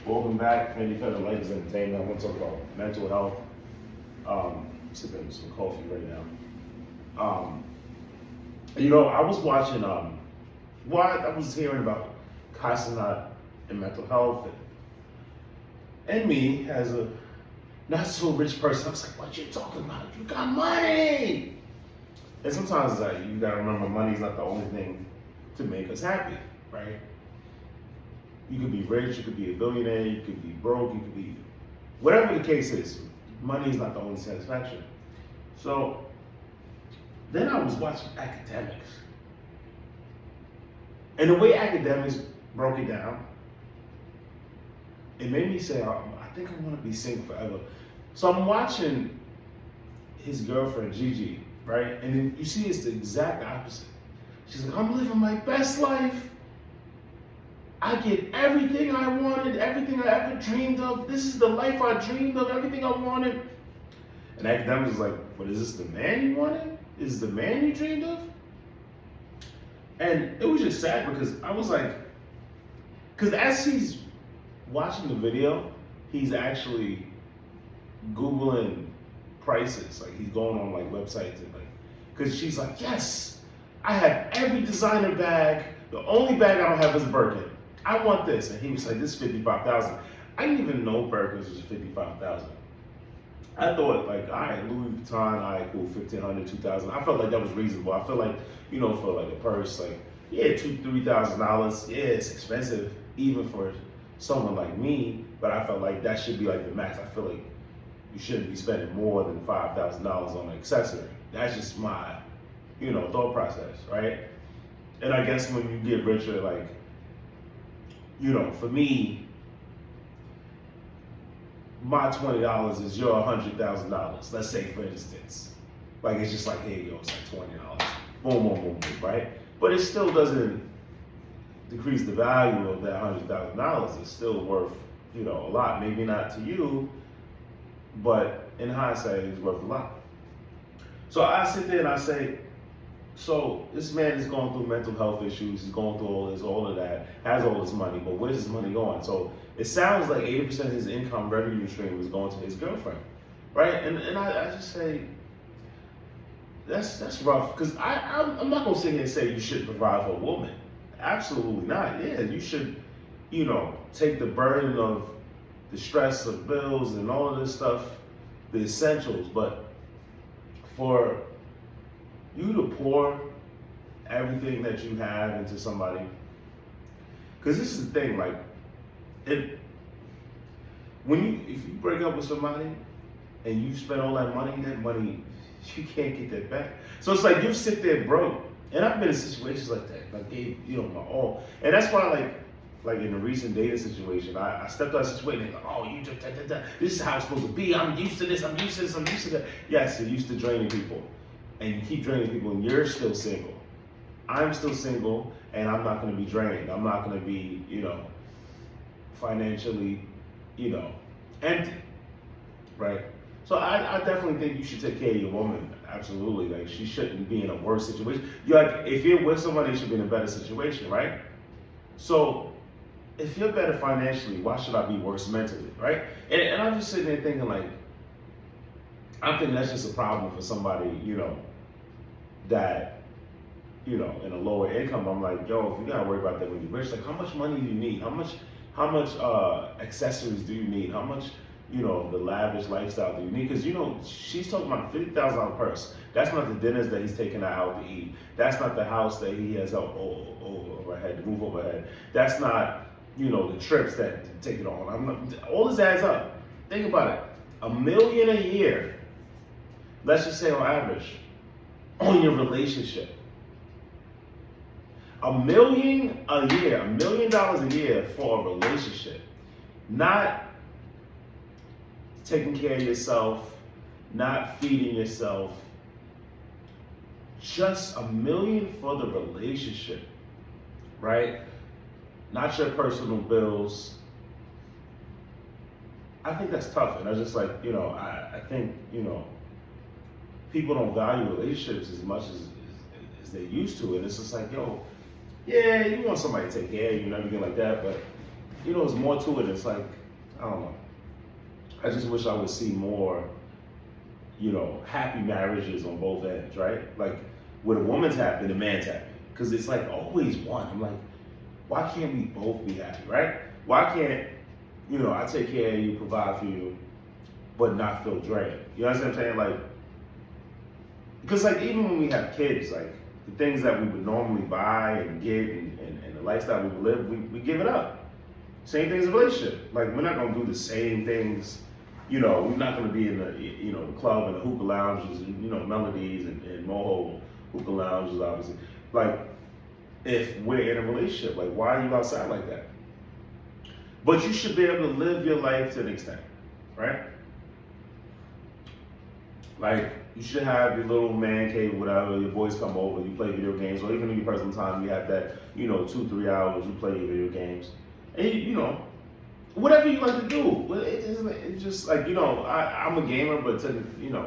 Welcome back, Fanny Feather Ladies Entertainment. I want to talk about mental health. Sipping some coffee right now. I was watching. I was hearing about Cenat and mental health, and me as a not so rich person, I was like, "What you talking about? You got money." And sometimes it's like you gotta remember, money's not the only thing to make us happy, right? You could be rich, you could be a billionaire, you could be broke, you could be whatever the case is. Money is not the only satisfaction. So then I was watching academics. And the way academics broke it down, it made me say, I think I want to be single forever. So I'm watching his girlfriend, Gigi, right? And then you see it's the exact opposite. She's like, I'm living my best life. I get everything I wanted, everything I ever dreamed of. This is the life I dreamed of, everything I wanted. And academics is like, but is this the man you wanted? Is this the man you dreamed of? And it was just sad because I was like, because as he's watching the video, he's actually Googling prices. Like he's going on like websites and like, because she's like, yes, I have every designer bag. The only bag I don't have is a Birkin. I want this. And he was like, this is 55,000. I didn't even know Birkins was 55,000. I thought like, all right, Louis Vuitton, all right, cool, 1,500, 2,000. I felt like that was reasonable. I feel like, for like a purse, like, yeah, $2,000, $3,000. Yeah, it's expensive, even for someone like me, but I felt like that should be like the max. I feel like you shouldn't be spending more than $5,000 on an accessory. That's just my, thought process, right? And I guess when you get richer, like, for me, my $20 is your $100,000. Let's say, for instance, like it's just like, here you go, it's like $20. Boom, boom, boom, boom, right? But it still doesn't decrease the value of that $100,000. It's still worth, a lot. Maybe not to you, but in hindsight, it's worth a lot. So I sit there and I say, so this man is going through mental health issues, he's going through all of that, has all this money, but where's his money going? So it sounds like 80% of his income revenue stream is going to his girlfriend, right? And I just say, that's rough, because I'm not gonna sit here and say you shouldn't provide for a woman. Absolutely not. Yeah, you should, take the burden of the stress of bills and all of this stuff, the essentials, but for you to pour everything that you have into somebody, because this is the thing, like, if you break up with somebody and you spend all that money, you can't get that back. So it's like you sit there broke. And I've been in situations like that. I gave, my all. And that's why, like in a recent dating situation, I stepped out of a situation and like, oh, you just, this is how it's supposed to be. I'm used to this, I'm used to this, I'm used to that. Yes, you're used to draining people. And you keep draining people and you're still single. I'm still single and I'm not gonna be drained. I'm not gonna be, financially, empty, right? So I definitely think you should take care of your woman. Absolutely. Like, she shouldn't be in a worse situation. If you're with somebody, you should be in a better situation, right? So if you're better financially, why should I be worse mentally, right? And I'm just sitting there thinking, like, I'm thinking that's just a problem for somebody, that, in a lower income. I'm like, yo, if you gotta worry about that when you're rich, like, how much money do you need? How much accessories do you need? How much, the lavish lifestyle do you need? Because, she's talking about $50,000 purse. That's not the dinners that he's taking her out to eat. That's not the house that he has overhead, the roof overhead. That's not, the trips that take it on. All this adds up. Think about it. $1 million a year, let's just say on average, on your relationship. $1 million a year, $1 million a year for a relationship. Not taking care of yourself, not feeding yourself. Just $1 million for the relationship, right? Not your personal bills. I think that's tough. And I just like, I think, people don't value relationships as much as they used to. And it's just like, yo, yeah, you want somebody to take care of you and everything like that, but there's more to it. It's like, I don't know. I just wish I would see more, happy marriages on both ends, right? Like, where the woman's happy, the man's happy. Because it's like always one. I'm like, why can't we both be happy, right? Why can't, I take care of you, provide for you, but not feel drained? You know what I'm saying? Like, because like even when we have kids, like the things that we would normally buy and get and the lifestyle we would live, we give it up. Same thing as a relationship. Like we're not gonna do the same things. We're not gonna be in the club and the hookah lounges and melodies and moho hookah lounges, obviously. Like if we're in a relationship, like why are you outside like that? But you should be able to live your life to an extent, right? Like you should have your little man cave, whatever. Your boys come over, you play video games, or even in your personal time, you have that 2-3 hours you play your video games, and whatever you like to do. It's just like I'm a gamer, but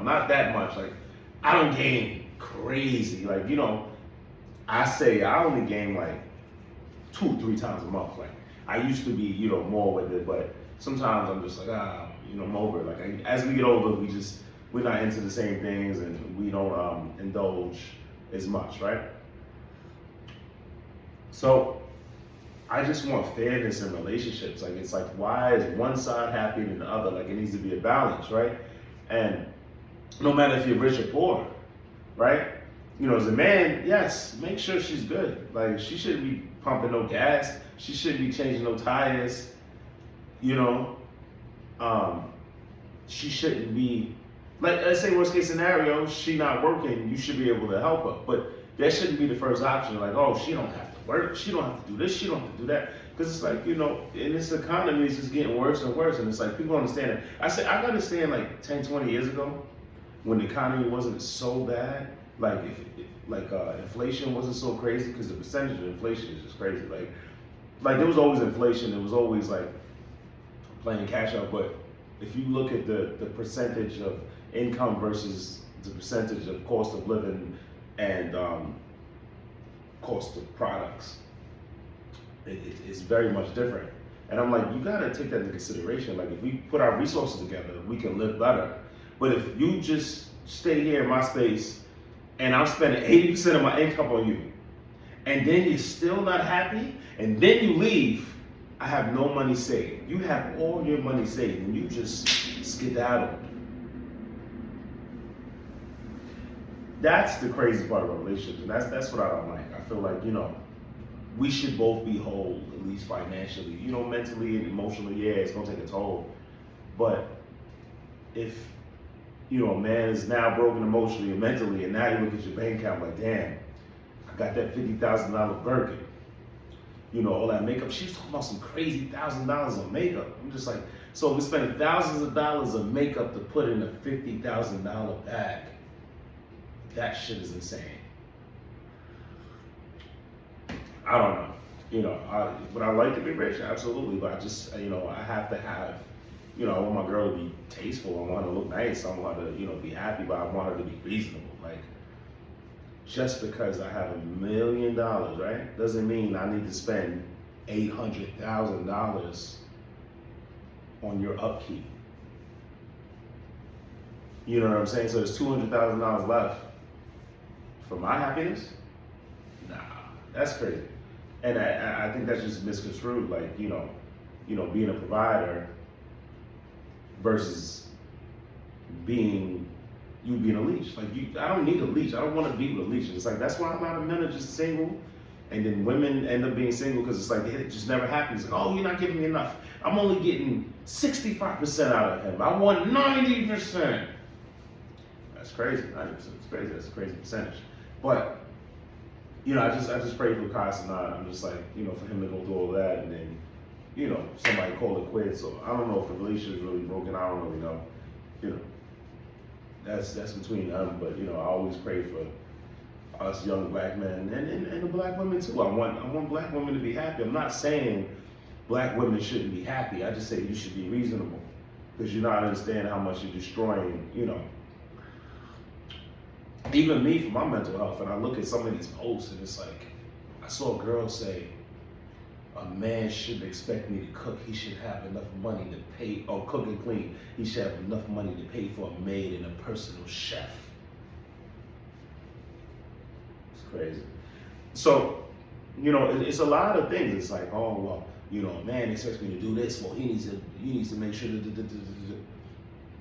not that much. Like I don't game crazy. Like I say I only game like 2-3 times a month. Like I used to be more with it, but sometimes I'm just like I'm over it. Like as we get older, we're not into the same things and we don't indulge as much, right? So I just want fairness in relationships. Like it's like why is one side happy than the other? Like it needs to be a balance, right? And no matter if you're rich or poor, right? As a man, yes, make sure she's good. Like she shouldn't be pumping no gas. She shouldn't be changing no tires. She shouldn't be like, let's say worst case scenario, she not working, you should be able to help her. But that shouldn't be the first option. Like, oh, she don't have to work, she don't have to do this, she don't have to do that. Because it's like, in this economy, it's just getting worse and worse. And it's like, people understand it. I understand like 10, 20 years ago, when the economy wasn't so bad, like inflation wasn't so crazy, because the percentage of inflation is just crazy. Like there was always inflation, there was always like playing cash out. But if you look at the percentage of income versus the percentage of cost of living and cost of products, it's very much different. And I'm like, you gotta take that into consideration. Like if we put our resources together, we can live better. But if you just stay here in my space and I'm spending 80% of my income on you, and then you're still not happy, and then you leave, I have no money saved. You have all your money saved, and you just skedaddle. That's the crazy part of a relationship, and that's what I don't like. I feel like, we should both be whole, at least financially. Mentally and emotionally, yeah, it's gonna take a toll. But if, a man is now broken emotionally and mentally, and now you look at your bank account like, damn, I got that $50,000 Birkin. All that makeup. She was talking about some crazy $1,000 on makeup. I'm just like, so we're spending thousands of dollars of makeup to put in a $50,000 bag. That shit is insane. I don't know. Would I like to be rich? Absolutely. But I just, I have to have, I want my girl to be tasteful. I want her to look nice. I want her to, be happy, but I want her to be reasonable. Like, just because I have $1 million, right, doesn't mean I need to spend $800,000 on your upkeep. You know what I'm saying? So there's $200,000 left for my happiness? Nah, that's crazy. And I think that's just misconstrued. Like, being a provider versus being a leash. Like I don't need a leash. I don't want to be with a leash. It's like that's why a lot of men are just single, and then women end up being single because it's like it just never happens. Like, oh, you're not giving me enough. I'm only getting 65% out of him. I want 90%. That's crazy. 90%. It's crazy. That's a crazy percentage. But I just pray for Casanat. I'm just like, for him to go through all that, and then somebody call it quits. So I don't know if the relationship is really broken. I don't really know. That's between them. But I always pray for us young black men and the black women too. I want black women to be happy. I'm not saying black women shouldn't be happy. I just say you should be reasonable, because you're not understanding how much you're destroying. Even me for my mental health. And I look at some of these posts, and it's like I saw a girl say, a man shouldn't expect me to cook. He should have enough money to pay, or cook and clean. He should have enough money to pay for a maid and a personal chef. It's crazy. So, it's a lot of things. It's like, oh, well, a man expects me to do this. Well, he needs to make sure that.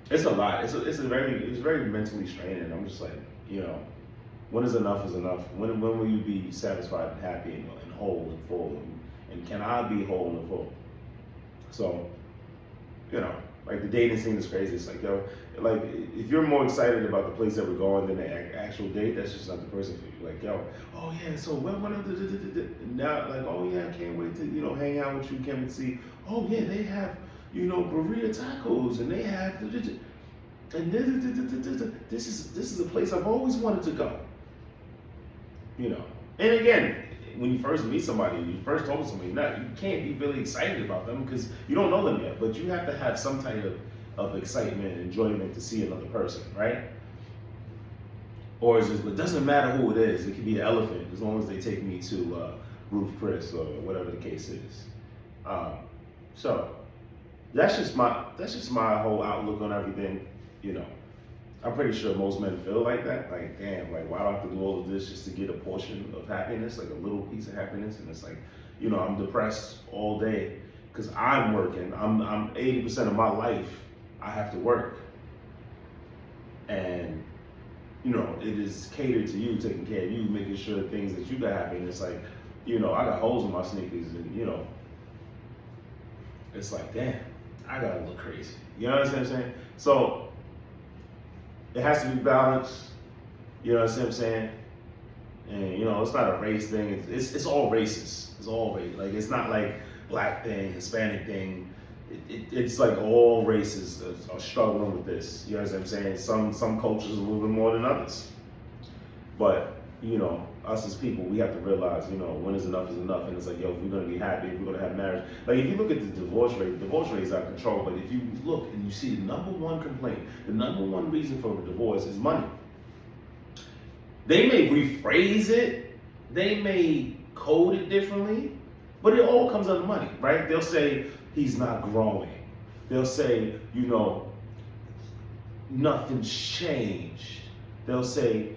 It's a lot. It's very mentally straining. I'm just like, when is enough is enough? When will you be satisfied and happy and whole and full? And can I be whole and full? So, like the dating scene is crazy. It's like, like if you're more excited about the place that we're going than the actual date, that's just not the person for you. Like, oh yeah, so when now, like, oh yeah, I can't wait to hang out with you. Can't wait to see. Oh yeah, they have burrito tacos, and they have and this is a place I've always wanted to go. And again, when you first meet somebody, you first talk to somebody, you can't be really excited about them because you don't know them yet. But you have to have some type of excitement and enjoyment to see another person, right? Or it doesn't matter who it is. It could be an elephant as long as they take me to Ruth Chris or whatever the case is. So that's just my whole outlook on everything. I'm pretty sure most men feel like that. Like, damn, like, why do I have to do all of this just to get a portion of happiness, like a little piece of happiness? And it's like, I'm depressed all day because I'm working. I'm 80% of my life, I have to work. And, it is catered to you, taking care of you, making sure things that you got happiness. Like, I got holes in my sneakers and, it's like, damn, I gotta look crazy. You know what I'm saying? So, it has to be balanced, you know what I'm saying? And it's not a race thing. It's all races. It's all race. Like, it's not like black thing, Hispanic thing. It's like all races are struggling with this. You know what I'm saying? Some cultures a little bit more than others. But us as people, we have to realize, when is enough, and it's like, if we're gonna be happy, if we're gonna have marriage. Like, if you look at the divorce rate is out of control. But if you look and you see the number one complaint, the number one reason for a divorce is money. They may rephrase it, they may code it differently, but it all comes under money, right? They'll say he's not growing. They'll say, nothing's changed. They'll say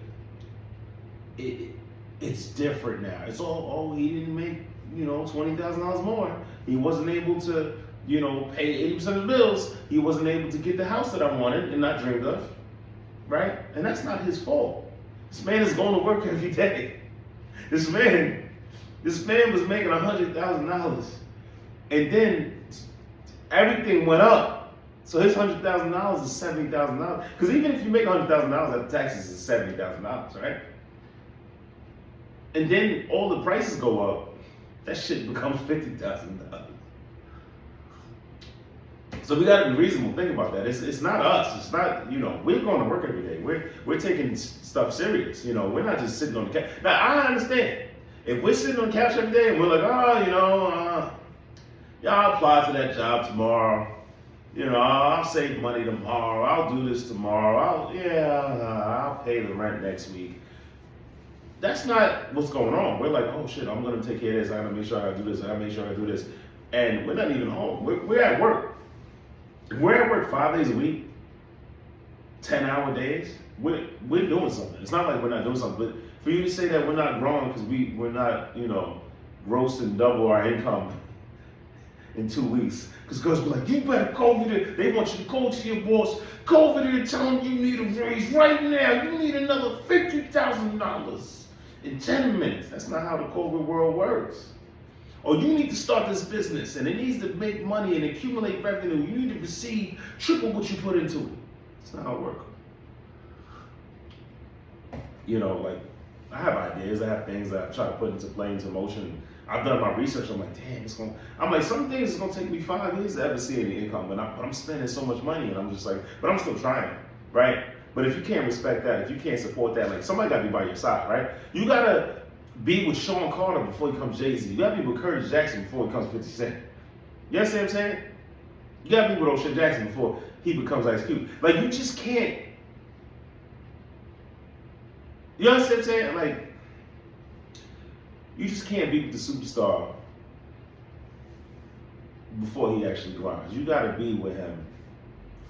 it's different now. It's all, he didn't make, $20,000 more. He wasn't able to, pay 80% of the bills. He wasn't able to get the house that I wanted and not dreamed of, right? And that's not his fault. This man is going to work every day. This man was making $100,000, and then everything went up. So his $100,000 is $70,000. Because even if you make $100,000, that taxes is $70,000, right? And then all the prices go up, that shit becomes $50,000. So we gotta be reasonable. Think about that. It's not us. It's not, we're going to work every day. We're taking stuff serious. We're not just sitting on the couch. Now I understand. If we're sitting on the couch every day and we're like, I'll apply for that job tomorrow. I'll save money tomorrow. I'll do this tomorrow. I'll pay the rent next week. That's not what's going on. We're like, oh shit, I'm gonna take care of this. I gotta make sure I gotta do this. I gotta make sure I do this. And we're not even home. We're at work. We're at work 5 days a week, 10-hour days. We're doing something. It's not like we're not doing something. But for you to say that we're not growing because we're not, grossing double our income in 2 weeks. Because girls be like, you better go over there. They want you to go to your boss. Go over there and tell him you need a raise right now. You need another $50,000 in 10 minutes. That's not how the COVID world works. Or you need to start this business and it needs to make money and accumulate revenue. You need to receive triple what you put into it. That's not how it works. Like, I have ideas, I have things that I've tried to put into motion. I've done my research. I'm like, damn, some things it's gonna take me 5 years to ever see any income, but I'm spending so much money, and I'm just like, but I'm still trying, right? But if you can't respect that, if you can't support that, like, somebody gotta be by your side, right? You gotta be with Sean Carter before he becomes Jay-Z. You gotta be with Curtis Jackson before he becomes 50 Cent. You understand what I'm saying? You gotta be with O'Shea Jackson before he becomes Ice Cube. Like, you just can't. You understand what I'm saying? Like, you just can't be with the superstar before he actually grinds. You gotta be with him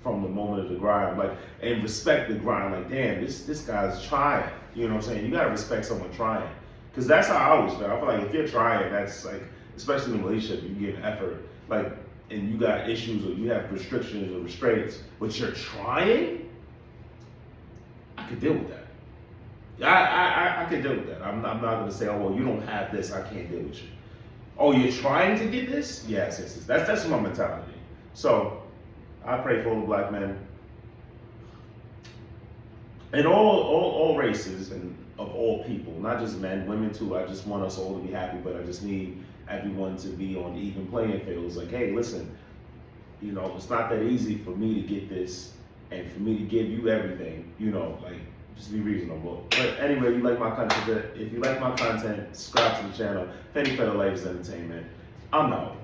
from the moment of the grind, like, and respect the grind. Like, damn, this guy's trying. You know what I'm saying? You gotta respect someone trying, because that's how I always feel. I feel like if you're trying, that's like, especially in a relationship, you give effort, like, and you got issues or you have restrictions or restraints, but you're trying. I could deal with that. I could deal with that. I'm not gonna say, oh well, you don't have this, I can't deal with you. Oh, you're trying to get this? Yes. That's my mentality. So I pray for all the black men and all races and of all people, not just men, women too. I just want us all to be happy, but I just need everyone to be on even playing fields. Like, hey, listen, you know, it's not that easy for me to get this and for me to give you everything, you know, like, just be reasonable. But anyway, if you like my content, subscribe to the channel. Penny Federal Ladies Entertainment. I'm out.